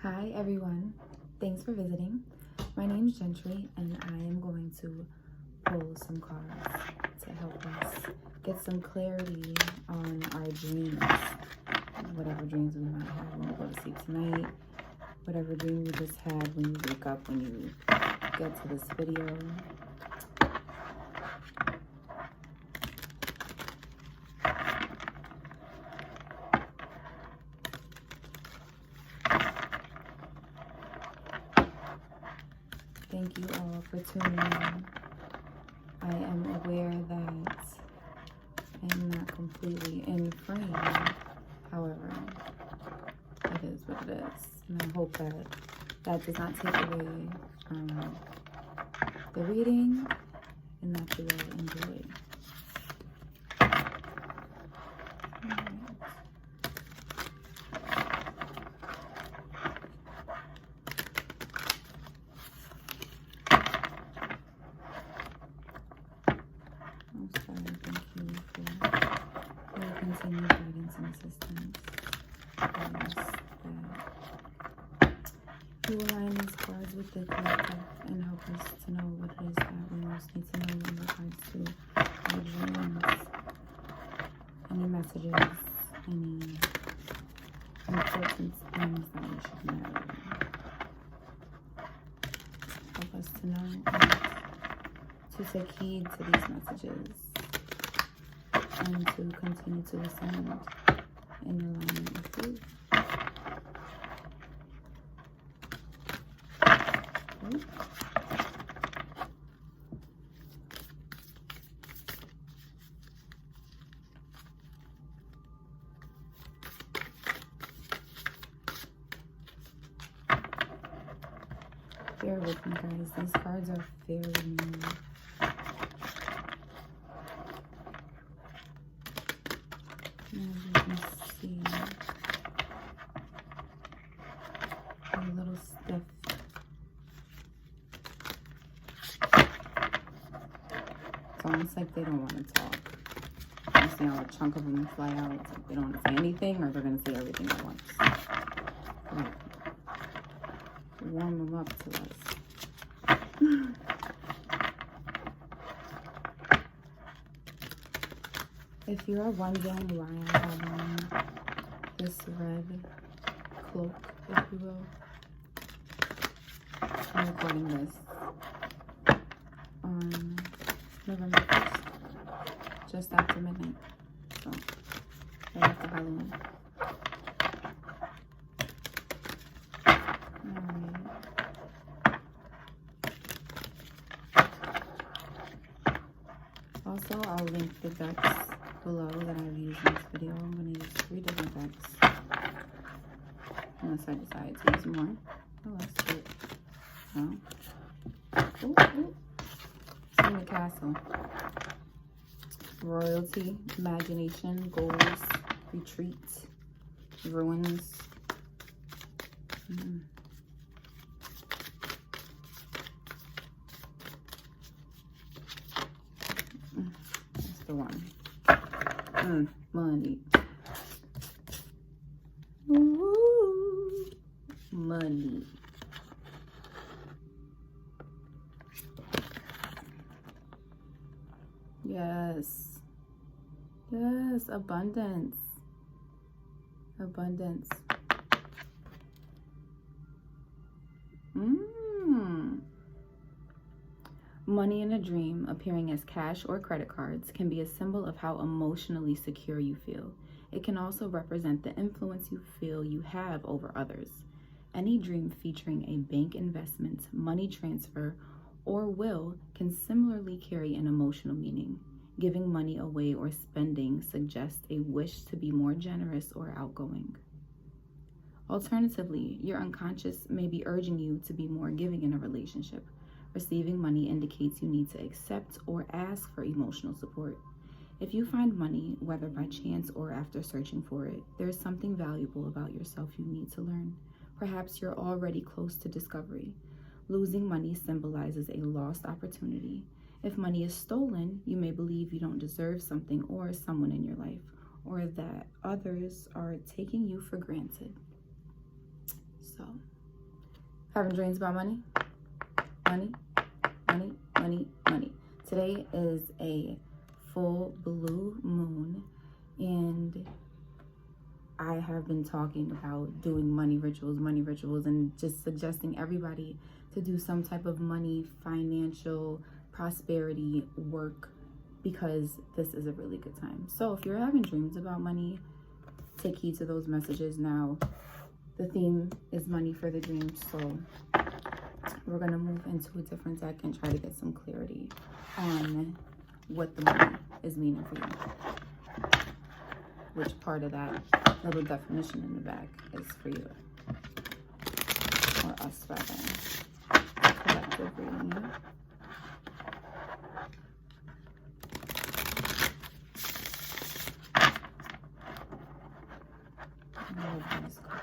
Hi everyone, thanks for visiting. My name is Gentry and I am going to pull some cards to help us get some clarity on our dreams. Whatever dreams we might have when we go to sleep tonight, whatever dream you just had when you wake up, when you get to this video. Thank you all for tuning in. I am aware that I am not completely in frame. However, it is what it is. And I hope that that does not take away the reading and that you will enjoy. Continued guidance and assistance. You align these cards with the collective and help us to know what it is that we most need to know in regards to our dreams. Any messages, any important things that we should know. Help us to know and to take heed to these messages. And to continue to ascend in alignment with you. Okay. Bear with me, guys. These cards are very new. As you can see, they're a little stiff. It's almost like they don't want to talk. You see how a chunk of them fly out. It's like they don't want to say anything, or they're going to say everything at once. Right. Warm them up to us. If you are wondering why I have on this red cloak, if you will, I'm recording this on November 1st, just after midnight, so right after Halloween. Also, I'll link the decks below that I've used in this video. I'm going to use 3 different decks, unless I decide to use more. Oh, that's cute. Oh. Ooh, ooh. It's in the castle. Royalty, imagination, goals, retreat, ruins. That's the one. Money. Ooh, money. Yes. Yes, abundance. Abundance. Money in a dream, appearing as cash or credit cards, can be a symbol of how emotionally secure you feel. It can also represent the influence you feel you have over others. Any dream featuring a bank investment, money transfer, or will can similarly carry an emotional meaning. Giving money away or spending suggests a wish to be more generous or outgoing. Alternatively, your unconscious may be urging you to be more giving in a relationship. Receiving money indicates you need to accept or ask for emotional support. If you find money, whether by chance or after searching for it, there is something valuable about yourself you need to learn. Perhaps you're already close to discovery. Losing money symbolizes a lost opportunity. If money is stolen, you may believe you don't deserve something or someone in your life, or that others are taking you for granted. So Having dreams about money? Money, money, money, money. Today is a full blue moon, and I have been talking about doing money rituals, and just suggesting everybody to do some type of money, financial, prosperity work, because this is a really good time. So if you're having dreams about money, take heed to those messages. Now, the theme is money for the dreams, so we're going to move into a different deck and try to get some clarity on what the money is meaning for you. Which part of that little definition in the back is for you, or us rather. Collective reading, yeah? I love these cards.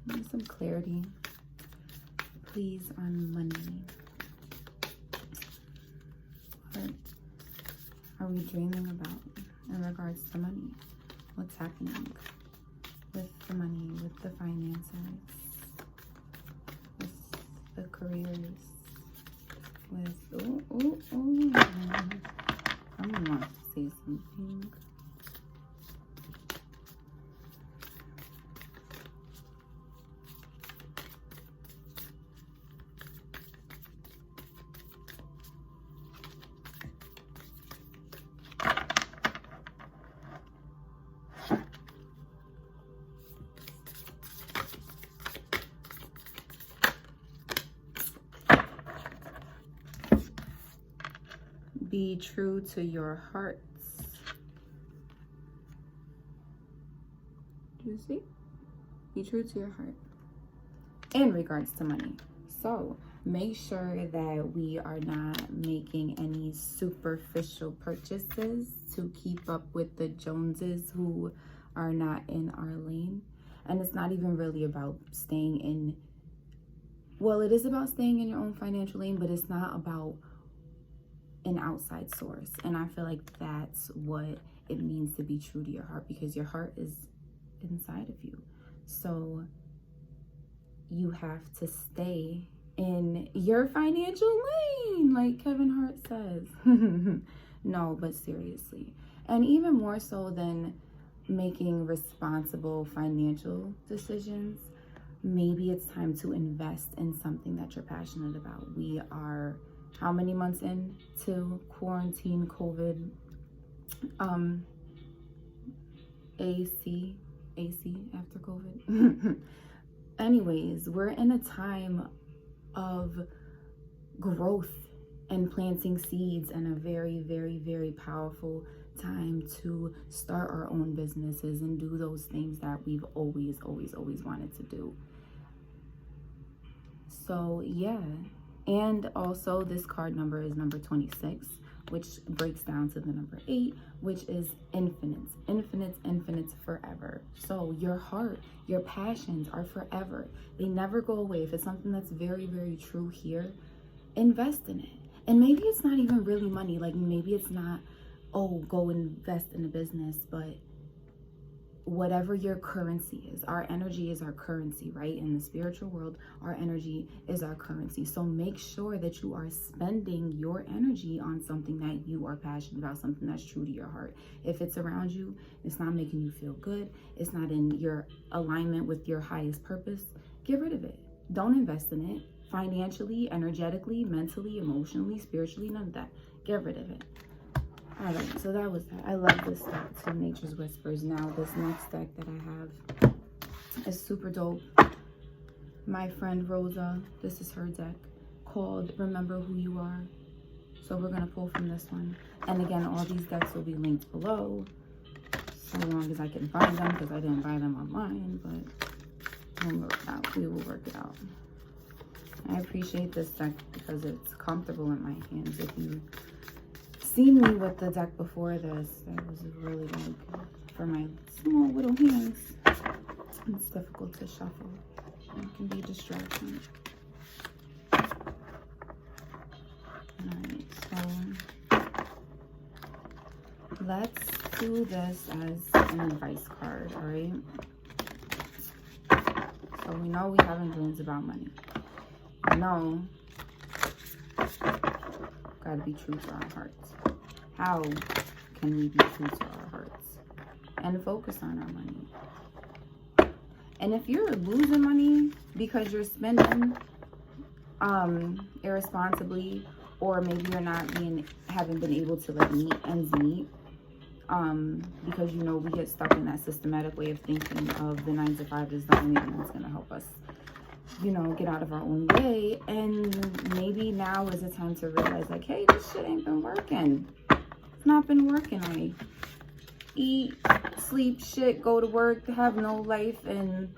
Need some clarity, please, on money. What are we dreaming about in regards to money? What's happening with the money, with the finances, with the careers, with, I want to say something. Be true to your hearts. Do you see? Be true to your heart in regards to money. So make sure that we are not making any superficial purchases to keep up with the Joneses who are not in our lane. And it's not even really about staying in, well, it is about staying in your own financial lane, but it's not about an outside source. And I feel like that's what it means to be true to your heart, because your heart is inside of you. So you have to stay in your financial lane, like Kevin Hart says. No, but seriously. And even more so than making responsible financial decisions, maybe it's time to invest in something that you're passionate about. We are how many months into quarantine, COVID, AC after COVID. Anyways, we're in a time of growth and planting seeds, and a very, very, very powerful time to start our own businesses and do those things that we've always wanted to do. So yeah. And also this card number is number 26, which breaks down to the number 8, which is infinite forever. So your heart, your passions are forever. They never go away. If it's something that's very, very true here, invest in it. And maybe it's not even really money. Like maybe it's not, oh, go invest in a business, but whatever your currency is, our energy is our currency, right? In the spiritual world, our energy is our currency. So make sure that you are spending your energy on something that you are passionate about, something that's true to your heart. If it's around you, it's not making you feel good, it's not in your alignment with your highest purpose, get rid of it. Don't invest in it financially, energetically, mentally, emotionally, spiritually, none of that. Get rid of it. All right, so that was that. I love this deck too, Nature's Whispers. Now, this next deck that I have is super dope. My friend Rosa, this is her deck, called Remember Who You Are. So we're going to pull from this one. And again, all these decks will be linked below, so long as I can find them, because I didn't buy them online. But We'll work it out. We will work it out. I appreciate this deck because it's comfortable in my hands. If you seen me with the deck before this, that was really good for my small little hands. It's difficult to shuffle. It can be distracting. Alright, so let's do this as an advice card, alright? So we know we having dreams about money. We know gotta be true to our hearts. How can we be true to our hearts and focus on our money? And if you're losing money because you're spending irresponsibly, or maybe you're not haven't been able to like meet ends meet, because you know we get stuck in that systematic way of thinking of the 9 to 5 is the only thing that's gonna help us, you know, get out of our own way. And maybe now is the time to realize, like, hey, this shit ain't been working. It's not been working. I eat, sleep, shit, go to work, have no life, and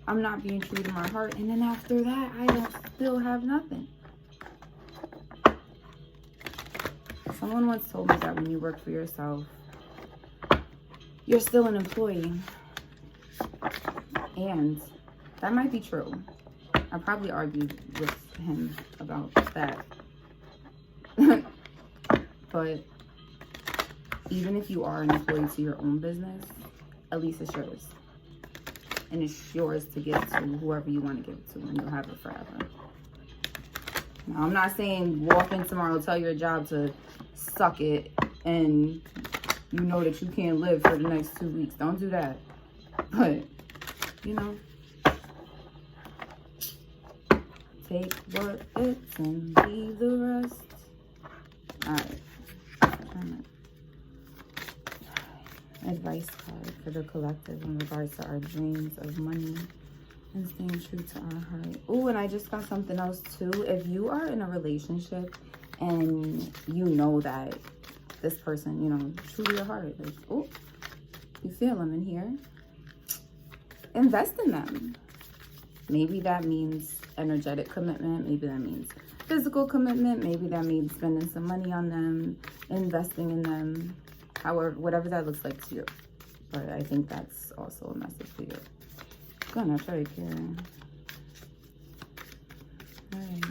I'm not being true to my heart. And then after that, I don't still have nothing. Someone once told me that when you work for yourself, you're still an employee. And that might be true. I probably argued with him about that. But even if you are an employee to your own business, at least it's yours. And it's yours to give to whoever you want to give it to, and you'll have it forever. Now, I'm not saying walk in tomorrow, tell your job to suck it, and you know that you can't live for the next 2 weeks. Don't do that. But, you know, take what it's and leave the rest. Alright. Advice card for the collective in regards to our dreams of money and staying true to our heart. Oh, and I just got something else too. If you are in a relationship and you know that this person, you know, true to your heart, like, oh, you feel them in here, invest in them. Maybe that means energetic commitment. Maybe that means physical commitment. Maybe that means spending some money on them, investing in them, however, whatever that looks like to you. But I think that's also a message for you. Gonna try here. All right.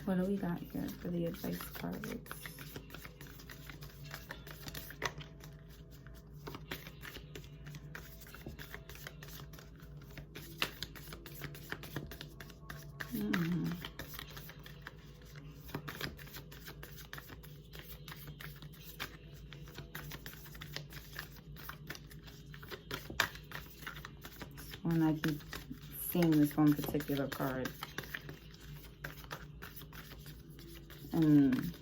What do we got here for the advice cards? When I keep seeing this one particular card, and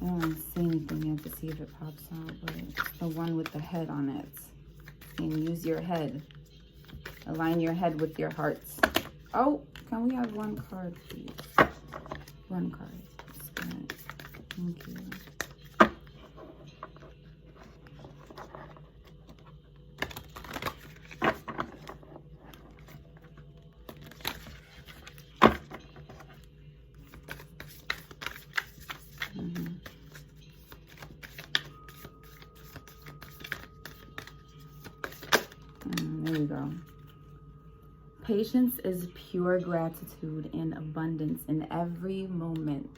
I don't want to see anything yet to see if it pops out, but it's the one with the head on it. And use your head. Align your head with your hearts. Oh, can we have one card, please? One card. That's good. Thank you. There you go. Patience is pure gratitude and abundance in every moment.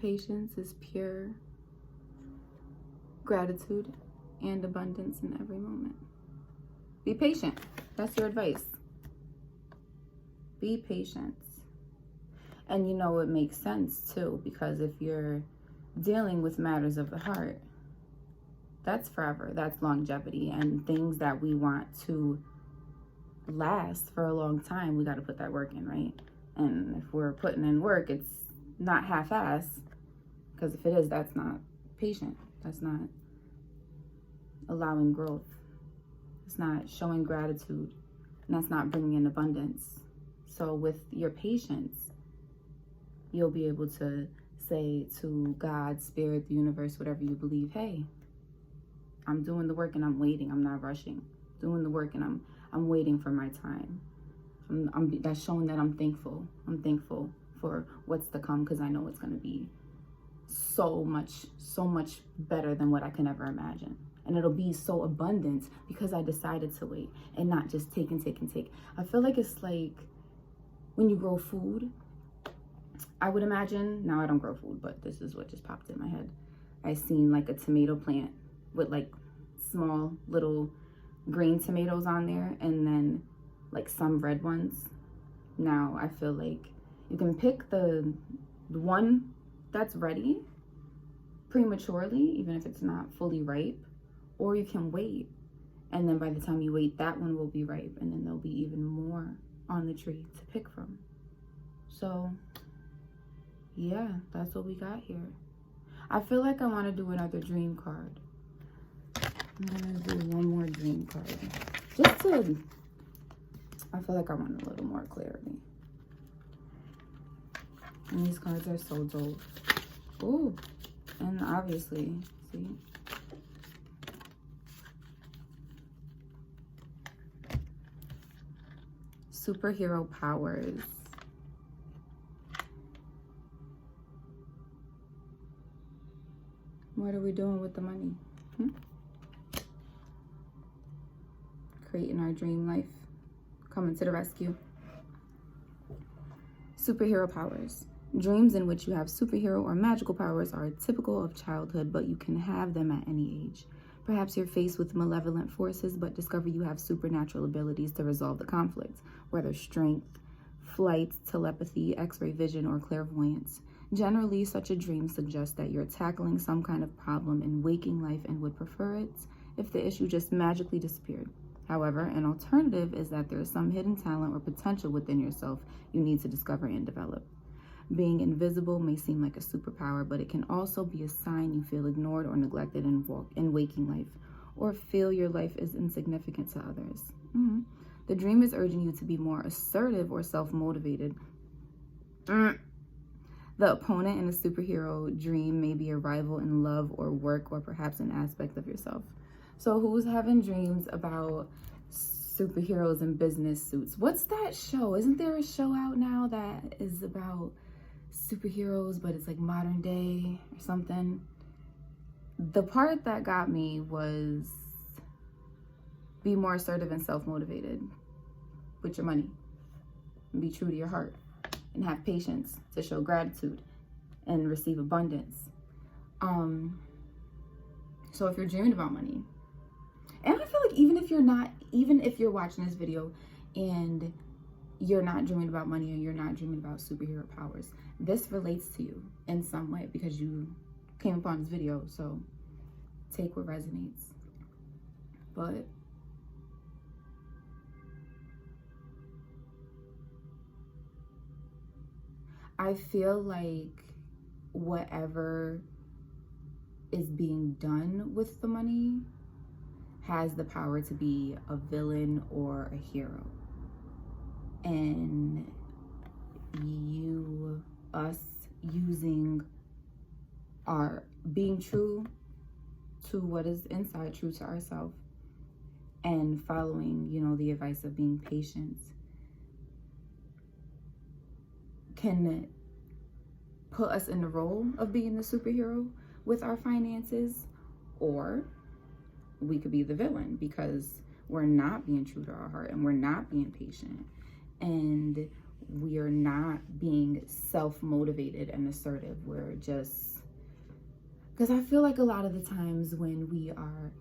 Patience is pure gratitude and abundance in every moment. Be patient. That's your advice. Be patient. And you know, it makes sense too, because if you're dealing with matters of the heart, that's forever. That's longevity. And things that we want to last for a long time, we got to put that work in, right? And if we're putting in work, it's not half-ass, because if it is, that's not patient. That's not allowing growth. It's not showing gratitude. And that's not bringing in abundance. So with your patience, you'll be able to say to God, Spirit, the universe, whatever you believe, hey, I'm doing the work and I'm waiting. I'm not rushing. Doing the work and I'm waiting for my time. That's showing that I'm thankful. I'm thankful for what's to come, because I know it's going to be so much better than what I can ever imagine. And it'll be so abundant because I decided to wait and not just take and take and take. I feel like it's like when you grow food, I would imagine, now I don't grow food, but this is what just popped in my head. I seen like a tomato plant with like small little green tomatoes on there, and then like some red ones. Now I feel like you can pick the one that's ready prematurely, even if it's not fully ripe, or you can wait, and then by the time you wait, that one will be ripe, and then there'll be even more on the tree to pick from. So yeah, that's what we got here. I feel like I want to do another dream card. I'm gonna do one more dream card, just to, I feel like I want a little more clarity. And these cards are so dope. Ooh, and obviously, see? Superhero powers. What are we doing with the money? Creating our dream life. Coming to the rescue. Superhero powers. Dreams in which you have superhero or magical powers are typical of childhood, but you can have them at any age. Perhaps you're faced with malevolent forces, but discover you have supernatural abilities to resolve the conflict, whether strength, flight, telepathy, x-ray vision, or clairvoyance. Generally, such a dream suggests that you're tackling some kind of problem in waking life and would prefer it if the issue just magically disappeared. However, an alternative is that there is some hidden talent or potential within yourself you need to discover and develop. Being invisible may seem like a superpower, but it can also be a sign you feel ignored or neglected in waking life, or feel your life is insignificant to others. The dream is urging you to be more assertive or self-motivated. The opponent in a superhero dream may be a rival in love or work, or perhaps an aspect of yourself. So who's having dreams about superheroes in business suits? What's that show? Isn't there a show out now that is about superheroes, but it's like modern day or something? The part that got me was be more assertive and self-motivated with your money. Be true to your heart and have patience to show gratitude and receive abundance. So if you're dreaming about money, and I feel like even if you're watching this video and you're not dreaming about money or you're not dreaming about superhero powers, this relates to you in some way because you came upon this video. So take what resonates. But I feel like whatever is being done with the money has the power to be a villain or a hero. And us using being true to what is inside, true to ourselves, and following, the advice of being patient, can put us in the role of being the superhero with our finances, or we could be the villain because we're not being true to our heart and we're not being patient and we are not being self-motivated and assertive. We're just, because I feel like a lot of the times when we are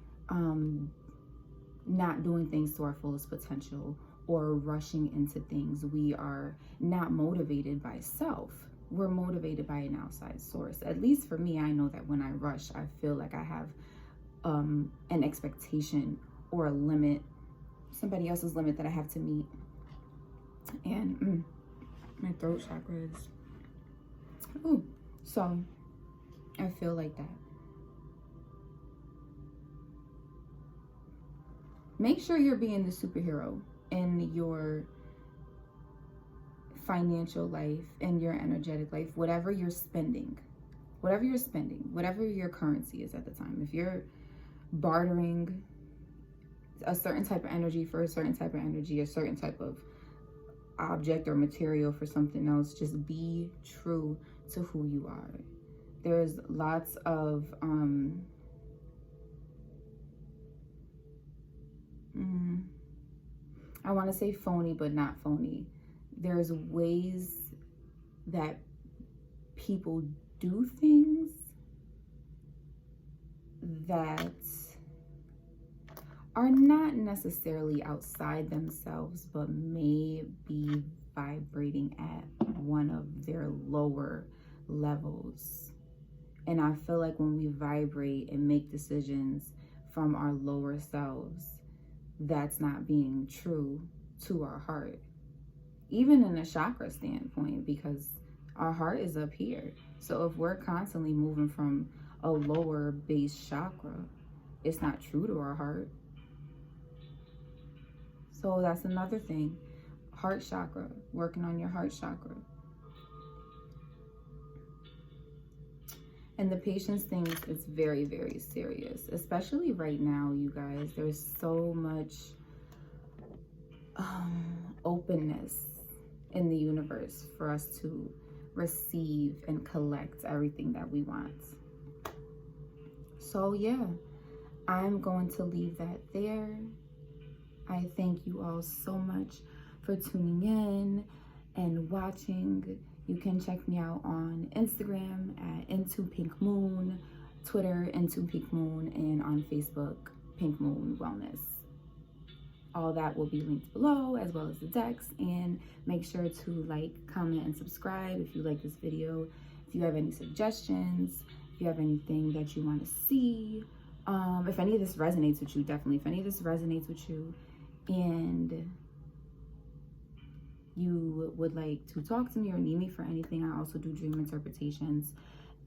not doing things to our fullest potential or rushing into things, we are not motivated by self. We're motivated by an outside source. At least for me, I know that when I rush, I feel like I have an expectation or a limit, somebody else's limit that I have to meet. And my throat chakra is, so I feel like that. Make sure you're being the superhero in your financial life and your energetic life, whatever you're spending, whatever your currency is at the time. If you're bartering a certain type of energy for a certain type of energy, a certain type of object or material for something else, just be true to who you are. There's lots of I want to say phony, but not phony. There's ways that people do things that are not necessarily outside themselves, but may be vibrating at one of their lower levels. And I feel like when we vibrate and make decisions from our lower selves, that's not being true to our heart. Even in a chakra standpoint, because our heart is up here. So if we're constantly moving from a lower base chakra, it's not true to our heart. So that's another thing. Heart chakra, working on your heart chakra. And the patience thing is very, very serious, especially right now, you guys. There's so much openness in the universe for us to receive and collect everything that we want. So yeah, I'm going to leave that there. I thank you all so much for tuning in and watching. You can check me out on Instagram at Into Pink Moon, Twitter Into Pink Moon, and on Facebook Pink Moon Wellness. All that will be linked below, as well as the decks. And make sure to like, comment, and subscribe if you like this video. If you have any suggestions, if you have anything that you want to see, if any of this resonates with you, definitely. If any of this resonates with you, and you would like to talk to me or need me for anything, I also do dream interpretations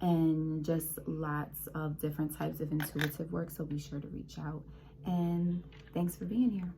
and just lots of different types of intuitive work. So be sure to reach out. And thanks for being here.